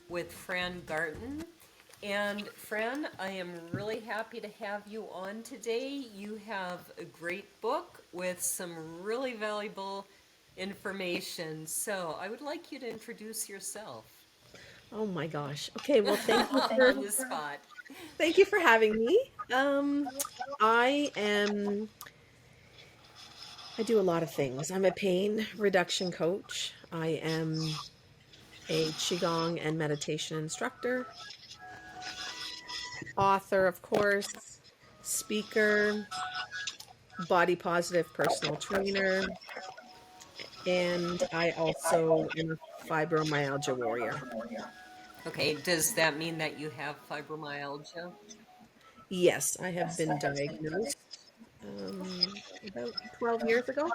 with Fran Garton. And Fran, I am really happy to have you on today. You have a great book with some really valuable information. So I would like you to introduce yourself. Oh my gosh. Okay, well On the spot. thank you for having me. I am I do a lot of things. I'm a pain reduction coach. I am a qigong and meditation instructor, author, of course, speaker, body positive personal trainer, and I also am a fibromyalgia warrior. Okay, does that mean that you have fibromyalgia? Yes, I have been diagnosed about 12 years ago.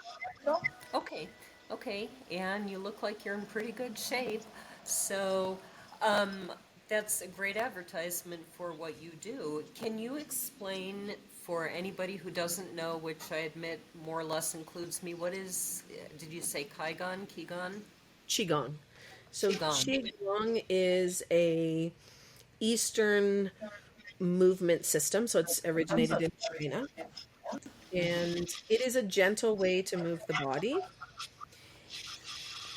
Okay, okay, and you look like you're in pretty good shape. So, um, that's a great advertisement for what you do. Can you explain for anybody who doesn't know, which I admit more or less includes me, what is, did you say Qigong, Qigong? Qigong. So Qigong. Qigong is a Eastern movement system. So it's originated in China, and it is a gentle way to move the body.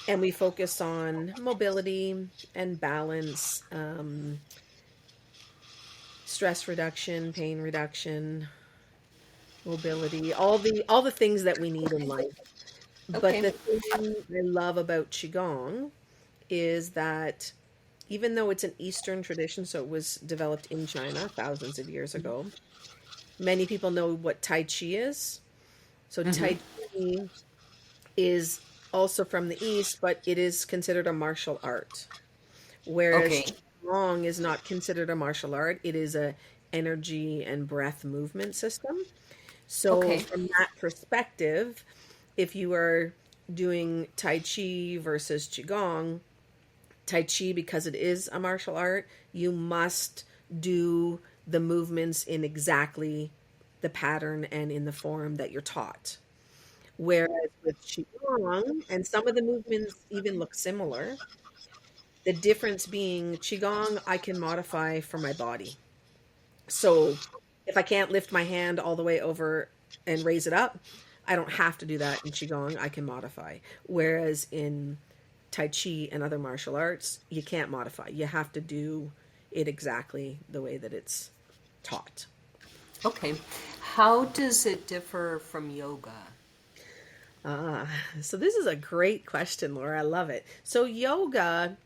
And we focus on mobility and balance, stress reduction, pain reduction, mobility, all the things that we need in life. But Okay. the thing I love about Qigong is that even though it's an Eastern tradition, so it was developed in China thousands of years ago, many people know what Tai Chi is. So Mm-hmm. Tai Chi is also from the East, but it is considered a martial art. Whereas Okay. Qigong is not considered a martial art. It is a energy and breath movement system. So Okay. from that perspective, if you are doing Tai Chi versus Qigong, Tai Chi, because it is a martial art, you must do the movements in exactly the pattern and in the form that you're taught. Whereas with Qigong, and some of the movements even look similar, the difference being Qigong, I can modify for my body. So if I can't lift my hand all the way over and raise it up, I don't have to do that in Qigong. I can modify. Whereas in Tai Chi and other martial arts, you can't modify. You have to do it exactly the way that it's taught. Okay. How does it differ from yoga? Ah, so this is a great question, Laura. I love it. So yoga,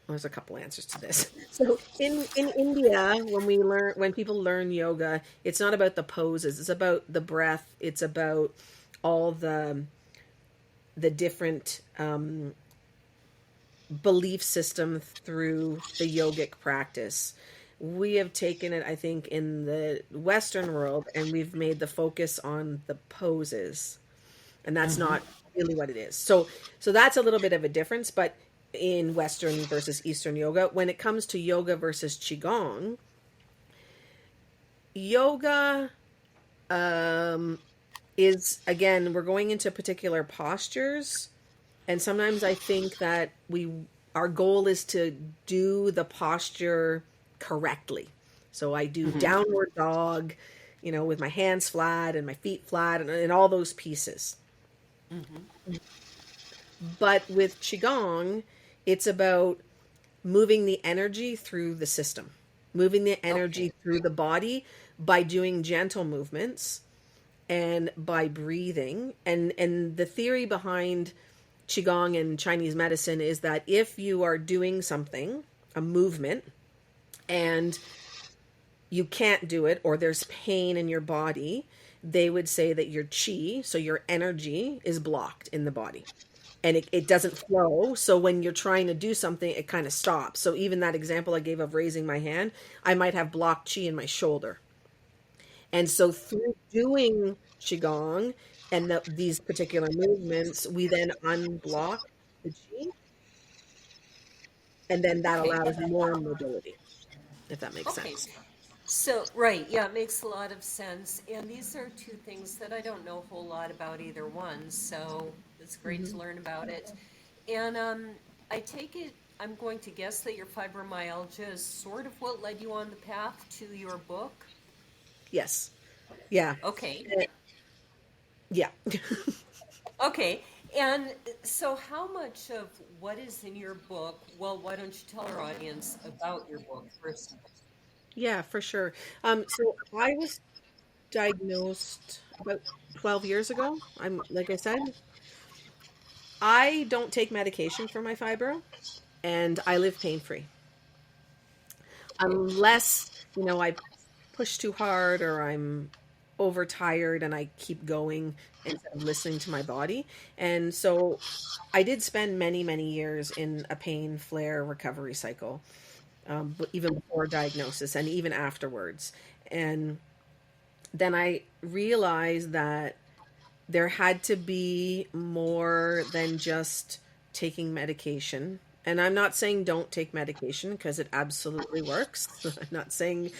there's a couple answers to this. So in India, when people learn yoga, it's not about the poses. It's about the breath. It's about all the different belief system through the yogic practice. We have taken it, I think, in the Western world, and we've made the focus on the poses, and that's Mm-hmm. not really what it is. So that's a little bit of a difference, but in Western versus Eastern yoga, when it comes to yoga versus Qigong, yoga um, is, again, we're going into particular postures, and sometimes I think that our goal is to do the posture correctly. So I do Mm-hmm. downward dog, with my hands flat and my feet flat and all those pieces. Mm-hmm. But with Qigong, it's about moving the energy through the system, moving the Okay. energy through the body by doing gentle movements and by breathing. And the theory behind Qigong and Chinese medicine is that if you are doing something, a movement, and you can't do it or there's pain in your body, they would say that your chi, so your energy, is blocked in the body and it doesn't flow. So when you're trying to do something, it kind of stops. So even that example I gave of raising my hand, I might have blocked chi in my shoulder. And so through doing qigong and these particular movements, we then unblock the chi, and then that Okay. allows more mobility, if that makes Okay. sense. So, right, yeah, it makes a lot of sense. And these are two things that I don't know a whole lot about either one, so it's great to Hmm. learn about it. And I take it I'm going to guess that your fibromyalgia is sort of what led you on the path to your book. Yes. Yeah. Okay. Yeah. Okay. And so, how much of what is in your book? Well, why don't you tell our audience about your book first? Yeah, for sure. So I was diagnosed about 12 years ago. Like I said, I don't take medication for my fibro and I live pain free. Okay. Unless, I push too hard or I'm overtired and I keep going instead of listening to my body. And so I did spend many, many years in a pain flare recovery cycle, but even before diagnosis and even afterwards. And then I realized that there had to be more than just taking medication. And I'm not saying don't take medication because it absolutely works. I'm not saying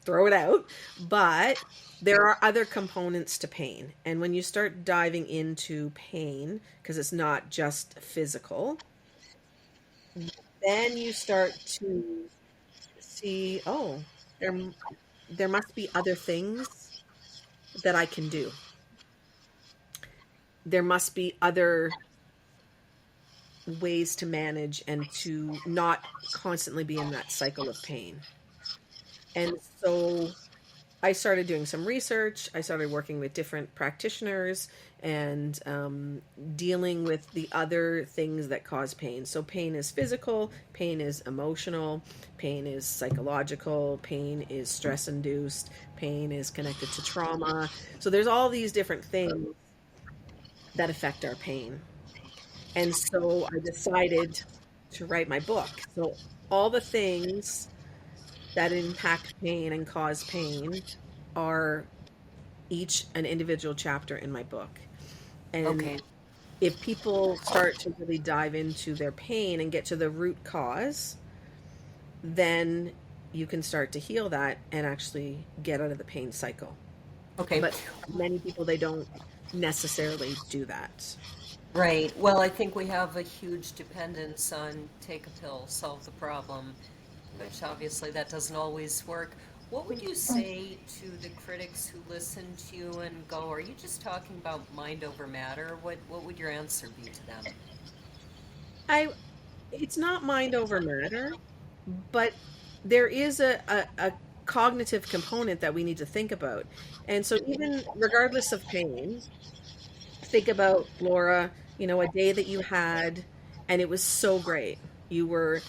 throw it out, but there are other components to pain. And when you start diving into pain, because it's not just physical, then you start to see, oh, there there must be other things that I can do. There must be other ways to manage and to not constantly be in that cycle of pain. And so I started doing some research. I started working with different practitioners and dealing with the other things that cause pain. So, pain is physical, pain is emotional, pain is psychological, pain is stress induced, pain is connected to trauma. So, there's all these different things that affect our pain. And so I decided to write my book. So all the things that impact pain and cause pain are each an individual chapter in my book. And Okay. if people start to really dive into their pain and get to the root cause, then you can start to heal that and actually get out of the pain cycle. Okay. But many people, they don't necessarily do that. Right. Well, I think we have a huge dependence on take a pill, solve the problem, which obviously that doesn't always work. What would you say to the critics who listen to you and go, "Are you just talking about mind over matter?" What would your answer be to them? I It's not mind over matter, but there is a cognitive component that we need to think about. And so, even regardless of pain, think about Laura, a day that you had and it was so great. You were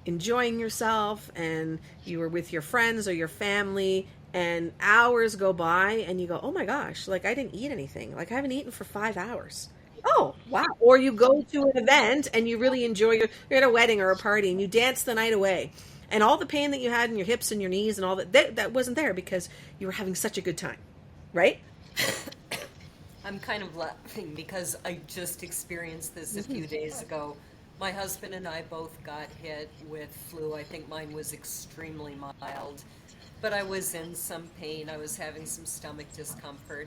enjoying yourself and you were with your friends or your family, and hours go by and you go, oh my gosh, like I didn't eat anything. Like I haven't eaten for 5 hours. Oh, wow. Or you go to an event and you really enjoy you're at a wedding or a party and you dance the night away. And all the pain that you had in your hips and your knees and all that wasn't there because you were having such a good time. Right? I'm kind of laughing because I just experienced this a Mm-hmm. few days ago. My husband and I both got hit with flu. I think mine was extremely mild, but I was in some pain. I was having some stomach discomfort.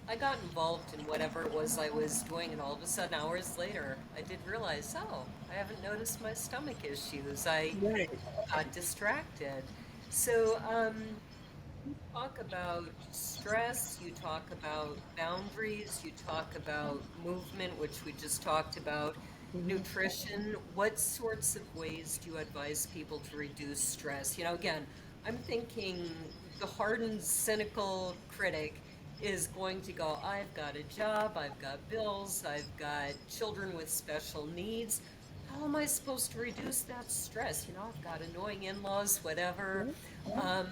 I got involved in whatever it was I was doing, and all of a sudden, hours later, I did realize, oh, I haven't noticed my stomach issues. I Right. got distracted. So, talk about stress, you talk about boundaries, you talk about movement, which we just talked about, Mm-hmm. nutrition. What sorts of ways do you advise people to reduce stress? Again, I'm thinking the hardened, cynical critic is going to go, I've got a job, I've got bills, I've got children with special needs. How am I supposed to reduce that stress? I've got annoying in-laws, whatever. Um,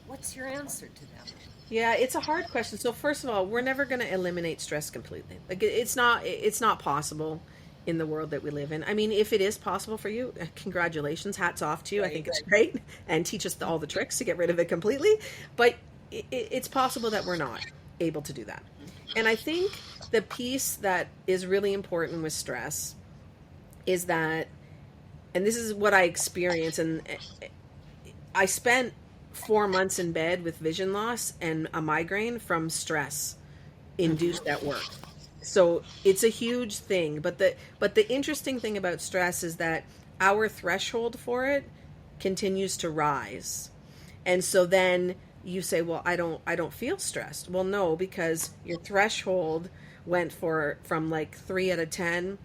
What's your answer to them? Yeah, it's a hard question. So first of all, we're never going to eliminate stress completely. Like it's not possible in the world that we live in. I mean, if it is possible for you, congratulations, hats off to you. I Right. think it's great and teach us all the tricks to get rid of it completely, but it's possible that we're not able to do that. And I think the piece that is really important with stress is that, and this is what I experience, and I spent 4 months in bed with vision loss and a migraine from stress induced at work. So it's a huge thing. But the interesting thing about stress is that our threshold for it continues to rise. And so then you say, well, I don't feel stressed. Well, no, because your threshold went from like 3 out of 10,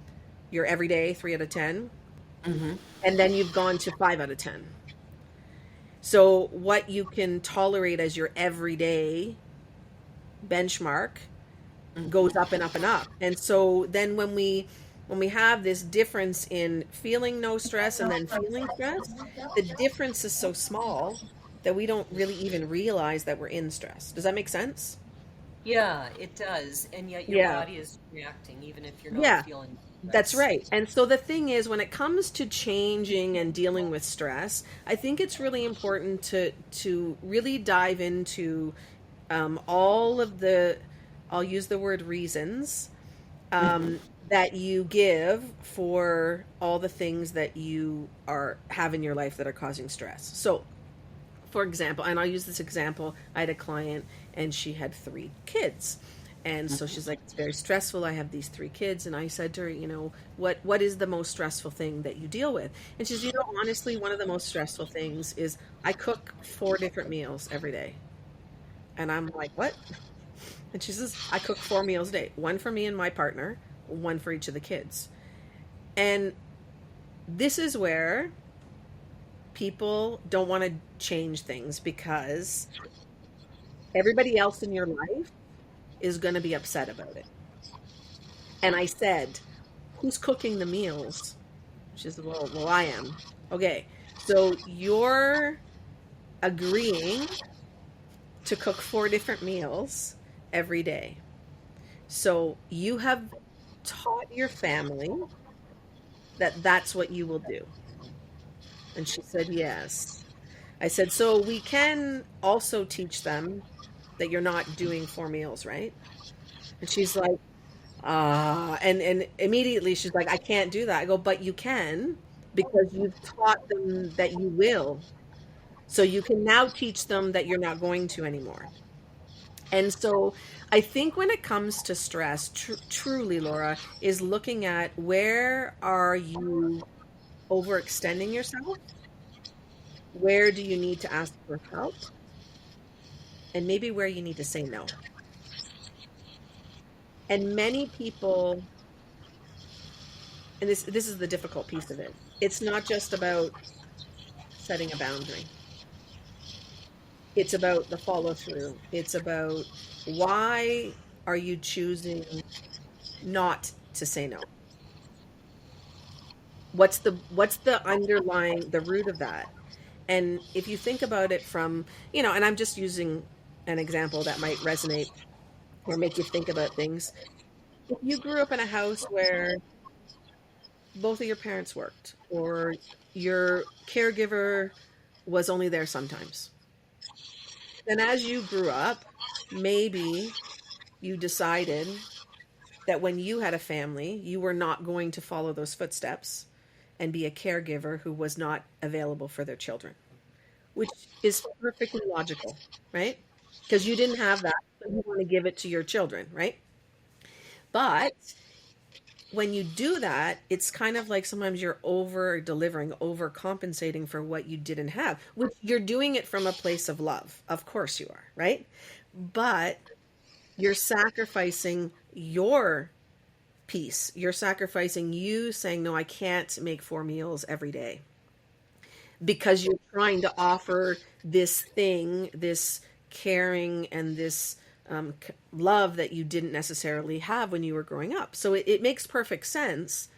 your everyday 3 out of 10, Mm-hmm. and then you've gone to 5 out of 10. So what you can tolerate as your everyday benchmark goes up and up and up. And so then when we have this difference in feeling no stress and then feeling stress, the difference is so small that we don't really even realize that we're in stress. Does that make sense? Yeah, it does. And yet your Yeah. body is reacting even if you're not Yeah. feeling That's stress. right. And so the thing is, when it comes to changing and dealing with stress, I think it's really important to really dive into all of the, I'll use the word reasons, Mm-hmm. that you give for all the things that you are have in your life that are causing stress. So, for example, and I'll use this example, I had a client and she had 3 kids. And so she's like, it's very stressful. I have these 3 kids. And I said to her, what is the most stressful thing that you deal with? And she says, honestly, one of the most stressful things is I cook 4 different meals every day. And I'm like, what? And she says, I cook 4 meals a day, one for me and my partner, one for each of the kids. And this is where people don't want to change things because everybody else in your life is going to be upset about it. And I said, who's cooking the meals? She said, well, I am. Okay. So you're agreeing to cook 4 different meals every day. So you have taught your family that that's what you will do. And she said, yes. I said, so we can also teach them that you're not doing 4 meals, right? And she's like, and immediately she's like, I can't do that. I go, but you can because you've taught them that you will. So you can now teach them that you're not going to anymore. And so I think when it comes to stress, truly, Laura, is looking at where are you overextending yourself? Where do you need to ask for help? And maybe where you need to say no. And many people, and this is the difficult piece of it. It's not just about setting a boundary. It's about the follow through. It's about why are you choosing not to say no? What's the underlying the root of that? And if you think about it from, and I'm just using an example that might resonate or make you think about things. If you grew up in a house where both of your parents worked or your caregiver was only there sometimes, then as you grew up, maybe you decided that when you had a family, you were not going to follow those footsteps and be a caregiver who was not available for their children, which is perfectly logical, right? Because you didn't have that, so you want to give it to your children, right? But when you do that, it's kind of like sometimes you're over delivering, over compensating for what you didn't have, which you're doing it from a place of love. Of course you are, right? But you're sacrificing your peace. You're sacrificing you saying, no, I can't make 4 meals every day because you're trying to offer this thing, this caring and this love that you didn't necessarily have when you were growing up. So it makes perfect sense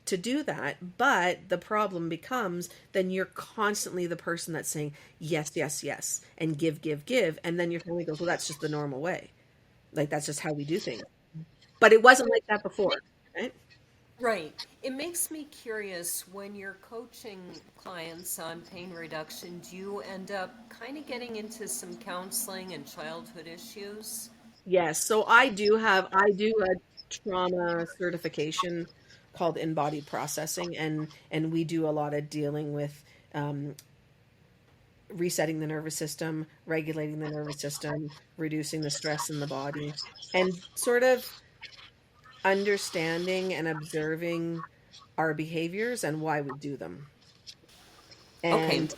to do that. But the problem becomes then you're constantly the person that's saying yes, yes, yes, and give, give, give. And then your family goes, well, that's just the normal way. Like that's just how we do things. But it wasn't like that before, right? Right. It makes me curious when you're coaching clients on pain reduction, do you end up kind of getting into some counseling and childhood issues? Yes. So I do a trauma certification called embodied processing, and we do a lot of dealing with um, resetting the nervous system, regulating the nervous system, reducing the stress in the body, and sort of understanding and observing our behaviors and why we do them. Okay. And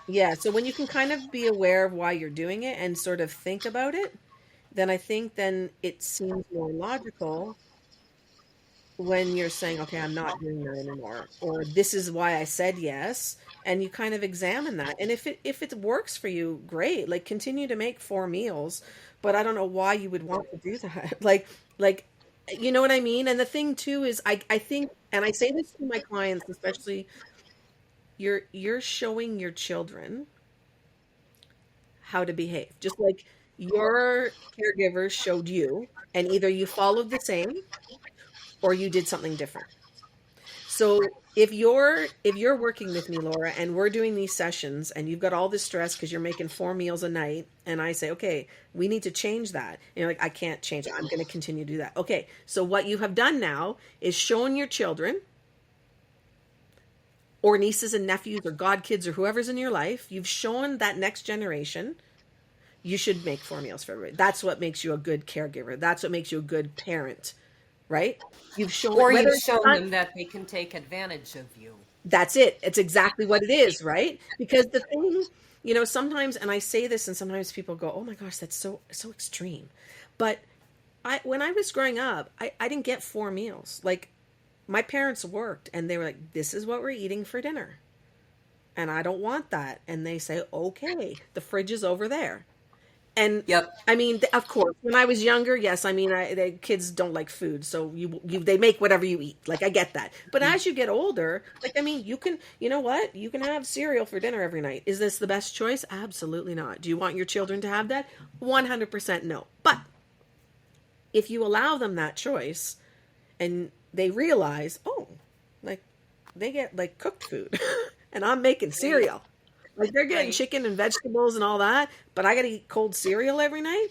yeah, so when you can kind of be aware of why you're doing it and sort of think about it, then I think then it seems more logical when you're saying, okay, I'm not doing that anymore, or this is why I said yes, and you kind of examine that. And if it works for you, great. Like continue to make 4 meals, but I don't know why you would want to do that. Like you know what I mean? And the thing too is I think, and I say this to my clients especially, you're showing your children how to behave. Just like your caregivers showed you, and either you followed the same or you did something different. So if you're working with me, Laura, and we're doing these sessions and you've got all this stress because you're making 4 meals a night, and I say, okay, we need to change that. And you're like, I can't change it. I'm going to continue to do that. Okay, so what you have done now is shown your children or nieces and nephews or godkids or whoever's in your life, you've shown that next generation you should make 4 meals for everybody. That's what makes you a good caregiver. That's what makes you a good parent, right? You've shown Or whether you've it's shown not, them that they can take advantage of you. that's it. It's exactly what it is, right? Because the thing, sometimes, and I say this, and sometimes people go, "Oh my gosh, that's so extreme." But when I was growing up, I didn't get 4 meals. Like my parents worked, and they were like, "This is what we're eating for dinner," and I don't want that. And they say, "Okay, the fridge is over there." And Yep. I mean, of course, when I was younger, yes, I mean, the kids don't like food, so they make whatever you eat. Like I get that, but as you get older, like I mean, you know what, you can have cereal for dinner every night. Is this the best choice? Absolutely not. Do you want your children to have that? 100% no. But if you allow them that choice, and they realize, oh, like they get like cooked food, and I'm making Right. cereal. Like they're getting Right. chicken and vegetables and all that, but I got to eat cold cereal every night.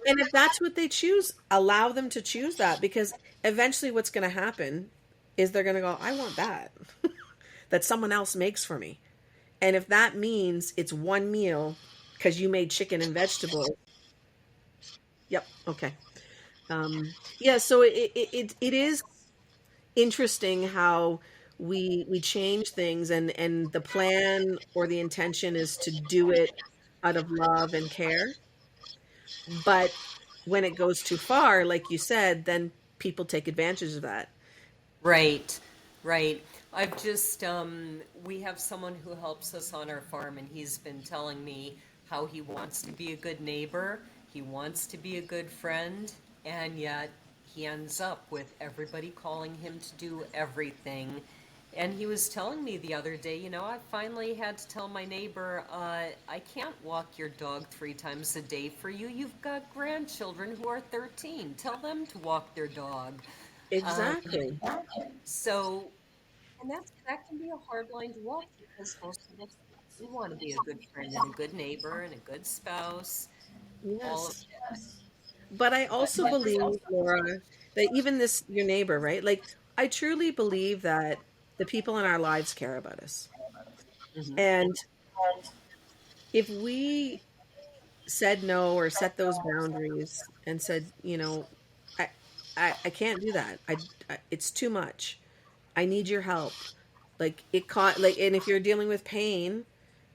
And if that's what they choose, allow them to choose that, because eventually what's going to happen is they're going to go, I want that that someone else makes for me. And if that means it's 1 meal because you made chicken and vegetables, yep, okay. Yeah, so it is interesting how we change things, and the plan or the intention is to do it out of love and care, but when it goes too far, like you said, then people take advantage of that. Right, right. I've just, we have someone who helps us on our farm, and he's been telling me how he wants to be a good neighbor, he wants to be a good friend, and yet he ends up with everybody calling him to do everything. And he was telling me the other day, I finally had to tell my neighbor, I can't walk your dog 3 times a day for you. You've got grandchildren who are 13. Tell them to walk their dog. Um, Exactly. so, and that can be a hard line to walk because most of us we want to be a good friend and a good neighbor and a good spouse, all of Yes, it. but I But also believe, Laura, that even this your neighbor, right? Like I truly believe that the people in our lives care about us, mhm. and if we said no or set those boundaries and said, I, I can't do that. It's too much. I need your help. Like it caught like, and if you're dealing with pain,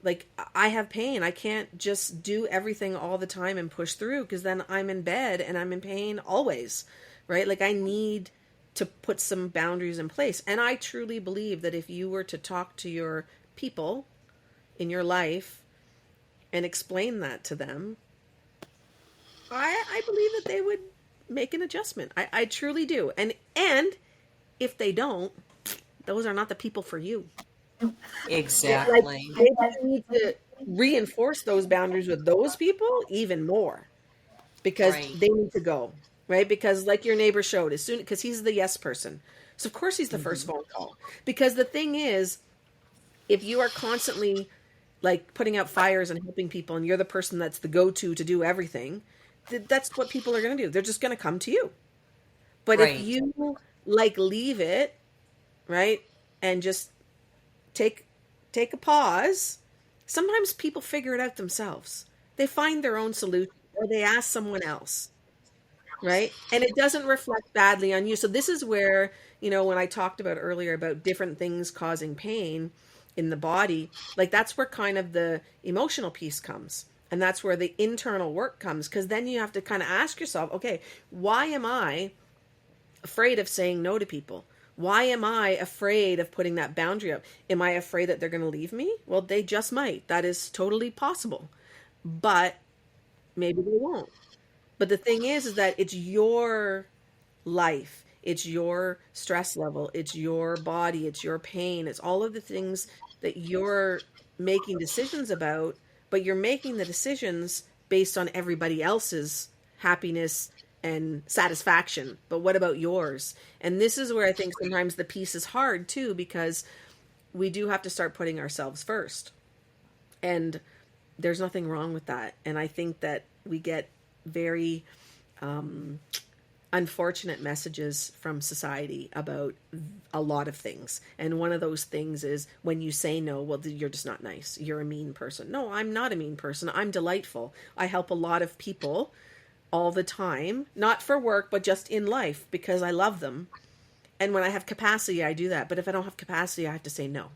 like I have pain. I can't just do everything all the time and push through, because then I'm in bed and I'm in pain always, right? Like I need to put some boundaries in place. And I truly believe that if you were to talk to your people in your life and explain that to them, I believe that they would make an adjustment. I truly do. And if they don't, those are not the people for you. Like Exactly. maybe you need to reinforce those boundaries with those people even more, because Right. they need to go, right? Because like your neighbor showed, as soon because he's the yes person, so of course he's the first Hmm. phone call. Because the thing is, if you are constantly like putting out fires and helping people, and you're the person that's the go-to do everything, that's what people are going to do. They're just going to come to you. But if Right. you like leave it, right, and just take take a pause, sometimes people figure it out themselves. They find their own solution, or they ask someone else. right? And it doesn't reflect badly on you. So this is where, when I talked about earlier about different things causing pain in the body, like that's where kind of the emotional piece comes. And that's where the internal work comes, because then you have to kind of ask yourself, okay, why am I afraid of saying no to people? Why am I afraid of putting that boundary up? Am I afraid that they're going to leave me? Well, they just might. That is totally possible. But maybe they won't. But the thing is that it's your life. It's your stress level. It's your body. It's your pain. It's all of the things that you're making decisions about, but you're making the decisions based on everybody else's happiness and satisfaction. But what about yours? And this is where I think sometimes the piece is hard too, because we do have to start putting ourselves first. And there's nothing wrong with that. And I think that we get very unfortunate messages from society about a lot of things. And one of those things is when you say no, well, you're just not nice. You're a mean person. No, I'm not a mean person. I'm delightful. I help a lot of people all the time, not for work, but just in life because I love them. And when I have capacity, I do that. But if I don't have capacity, I have to say no.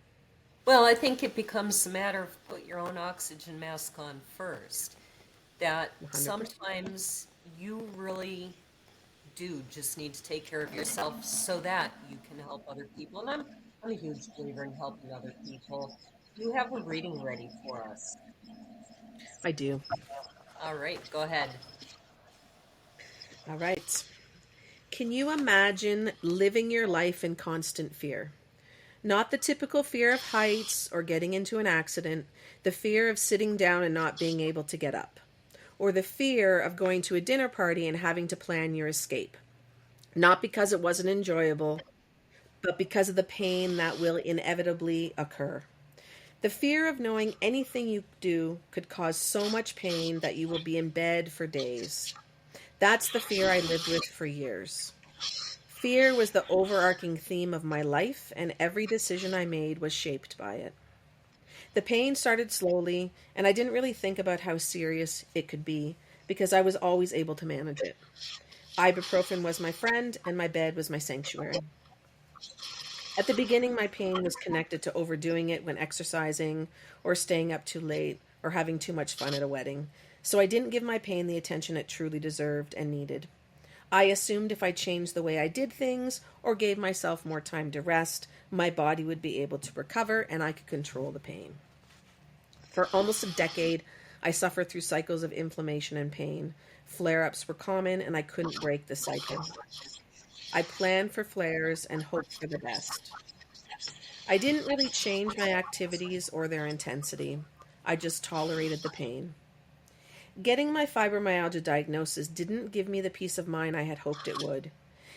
Well, I think it becomes a matter of put your own oxygen mask on first. That 100%. sometimes you really do just need to take care of yourself so that you can help other people. And I'm a huge believer in helping other people. You have a reading ready for us. I do. All right, go ahead. All right. Can you imagine living your life in constant fear? Not the typical fear of heights or getting into an accident, the fear of sitting down and not being able to get up, or the fear of going to a dinner party and having to plan your escape. Not because it wasn't enjoyable, but because of the pain that will inevitably occur. The fear of knowing anything you do could cause so much pain that you will be in bed for days. That's the fear I lived with for years. Fear was the overarching theme of my life, and every decision I made was shaped by it. The pain started slowly, and I didn't really think about how serious it could be because I was always able to manage it. Ibuprofen was my friend, and my bed was my sanctuary. At the beginning, my pain was connected to overdoing it when exercising, or staying up too late, or having too much fun at a wedding. So I didn't give my pain the attention it truly deserved and needed. I assumed if I changed the way I did things or gave myself more time to rest, my body would be able to recover and I could control the pain. For almost a decade, I suffered through cycles of inflammation and pain. Flare-ups were common and I couldn't break the cycle. I planned for flares and hoped for the best. I didn't really change my activities or their intensity. I just tolerated the pain. Getting my fibromyalgia diagnosis didn't give me the peace of mind I had hoped it would.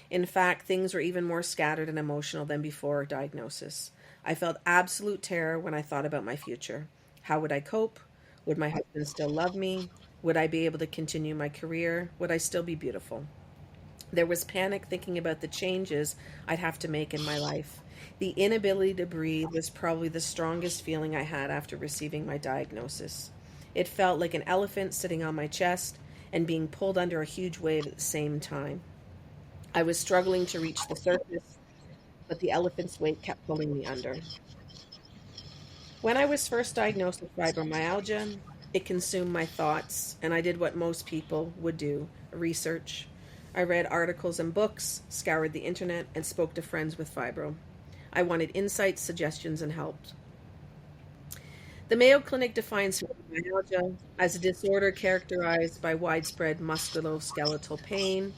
In fact, things were even more scattered and emotional than before diagnosis. I felt absolute terror when I thought about my future. How would I cope? Would my husband still love me? Would I be able to continue my career? Would I still be beautiful? There was panic thinking about the changes I'd have to make in my life. The inability to breathe was probably the strongest feeling I had after receiving my diagnosis. It felt like an elephant sitting on my chest and being pulled under a huge wave at the same time. I was struggling to reach the surface, but the elephant's weight kept pulling me under. When I was first diagnosed with fibromyalgia, it consumed my thoughts, and I did what most people would do, research. I read articles and books, scoured the internet, and spoke to friends with fibro. I wanted insights, suggestions, and help. The Mayo Clinic defines fibromyalgia as a disorder characterized by widespread musculoskeletal pain,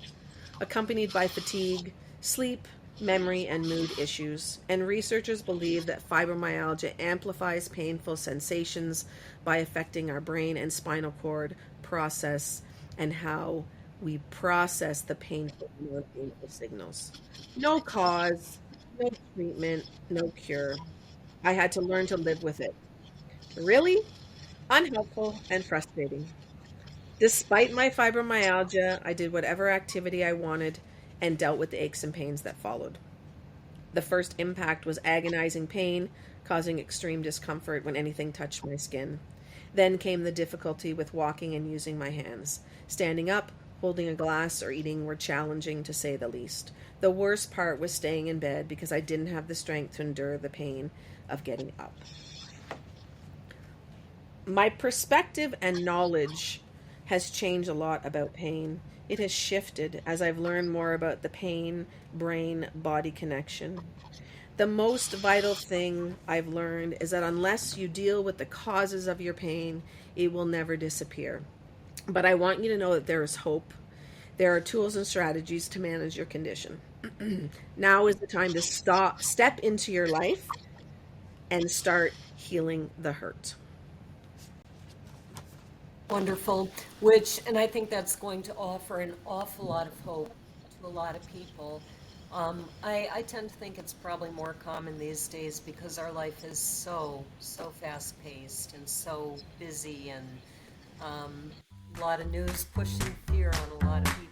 accompanied by fatigue, sleep, memory, and mood issues. And researchers believe that fibromyalgia amplifies painful sensations by affecting our brain and spinal cord process and how we process the painful and non-painful signals. No cause, no treatment, no cure. I had to learn to live with it. Really unhelpful and frustrating. Despite my fibromyalgia, I did whatever activity I wanted and dealt with the aches and pains that followed. The first impact was agonizing pain, causing extreme discomfort when anything touched my skin. Then came the difficulty with walking and using my hands. Standing up, holding a glass, or eating were challenging to say the least. The worst part was staying in bed because I didn't have the strength to endure the pain of getting up. My perspective and knowledge has changed a lot about pain. It has shifted as I've learned more about the pain brain body connection. The most vital thing I've learned is that unless you deal with the causes of your pain, it will never disappear. But I want you to know that there is hope. There are tools and strategies to manage your condition. Now is the time to step into your life and start healing the hurt. Wonderful, which, and I think that's going to offer an awful lot of hope to a lot of people. I tend to think it's probably more common these days because our life is so fast paced and so busy, and um, a lot of news pushing fear on a lot of people.